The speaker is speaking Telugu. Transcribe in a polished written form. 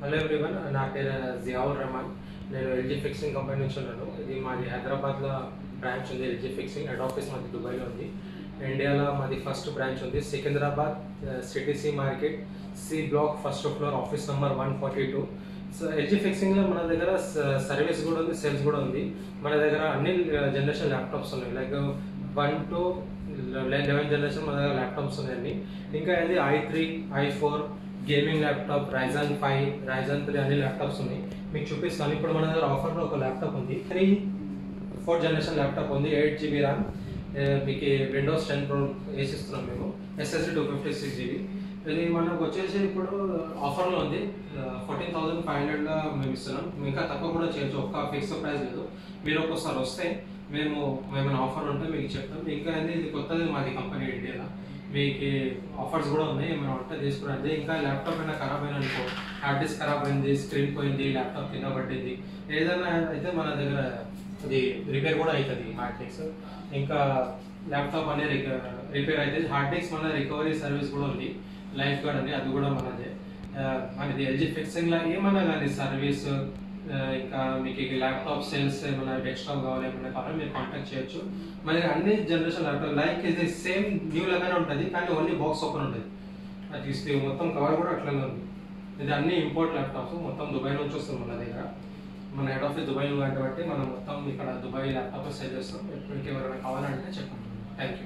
హలో ఎవ్రీవన్, నా పేరు జియావుర్ రెహమాన్. నేను ఎల్జీ ఫిక్సింగ్ కంపెనీ నుంచి ఉన్నాను. ఇది మాది హైదరాబాద్లో బ్రాంచ్ ఉంది. ఎల్జీ ఫిక్సింగ్ హెడ్ ఆఫీస్ మాది దుబాయ్లో ఉంది. ఇండియాలో మాది ఫస్ట్ బ్రాంచ్ ఉంది Secunderabad CTC market C block first floor office number 142. So LG ఫిక్సింగ్లో మన దగ్గర సర్వీస్ కూడా ఉంది, సేల్స్ కూడా ఉంది. మన దగ్గర అన్ని జనరేషన్ ల్యాప్టాప్స్ ఉన్నాయి. లైక్ 1 to 11 జనరేషన్ మన దగ్గర ల్యాప్టాప్స్ ఉన్నాయండి. ఇంకా ఇది i3, i4 gaming laptop, Ryzen 5, Ryzen 3 అన్ని ల్యాప్టాప్స్ ఉన్నాయి. మీకు చూపిస్తాను. ఇప్పుడు మన దగ్గర ఆఫర్లో ఒక ల్యాప్టాప్ ఉంది. 4th జనరేషన్ ల్యాప్టాప్ ఉంది. 8GB ర్యామ్, మీకు విండోస్ 10 Pro వేసిస్తున్నాం మేము. SSD 256GB. ఇది మనకు వచ్చేసి ఇప్పుడు ఆఫర్లో ఉంది. 14,500గా మేము ఇస్తున్నాం. ఇంకా తక్కువ కూడా చేయొచ్చు, ఒక్క ఫిక్స్డ్ ప్రైస్ లేదు. మీరు ఒక్కసారి వస్తే మేము ఏమైనా ఆఫర్ ఉంటే మీకు చెప్తాం. ఇంకా ఇది కొత్తది మాది కంపెనీ ఇండియాలో. మీకు ఆఫర్స్ కూడా ఉన్నాయి, ఏమైనా ఉంటే తీసుకురండి. ఇంకా ల్యాప్టాప్ అయినా ఖరాబ్ అయినా అనుకో, హార్డ్ డిస్క్ ఖరాబ్ అయింది, స్క్రీన్ పోయింది, ల్యాప్టాప్ కింద పట్టింది, ఏదైనా అయితే మన దగ్గర అది రిపేర్ కూడా అవుతుంది. హార్డ్ డిస్క్ ఇంకా ల్యాప్టాప్ అనేది రిపేర్ అవుతుంది. హార్డ్ డిస్క్ మన రికవరీ సర్వీస్ కూడా ఉంది. లైఫ్ గార్డ్ అని అది కూడా మనదే. మనది ఎల్జీ ఫిక్సింగ్లో ఏమన్నా కానీ సర్వీస్, ఇంకా మీకు ల్యాప్టాప్ సేల్స్ ఏమైనా డెస్క్టాప్ కావాలి, ఏమైనా కావాలి మీరు కాంటాక్ట్ చేయొచ్చు. మరి అన్ని జనరేషన్ ల్యాప్టాప్ లైక్ ఇది సేమ్ న్యూ లాగానే ఉంటుంది, కానీ ఓన్లీ బాక్స్ ఓపెన్ ఉంటుంది. అది తీస్తే మొత్తం కవర్ కూడా అట్లనే ఉంది. ఇది అన్ని ఇంపోర్ట్ ల్యాప్టాప్స్, మొత్తం దుబాయ్ నుంచి వస్తుంది మన దగ్గర. మన హెడ్ ఆఫీస్ దుబాయ్ కాబట్టి మనం మొత్తం ఇక్కడ దుబాయ్ ల్యాప్టాప్ సేల్ చేస్తాం. ఎప్పటికి ఎవరైనా కావాలంటే చెప్పండి. Thank you.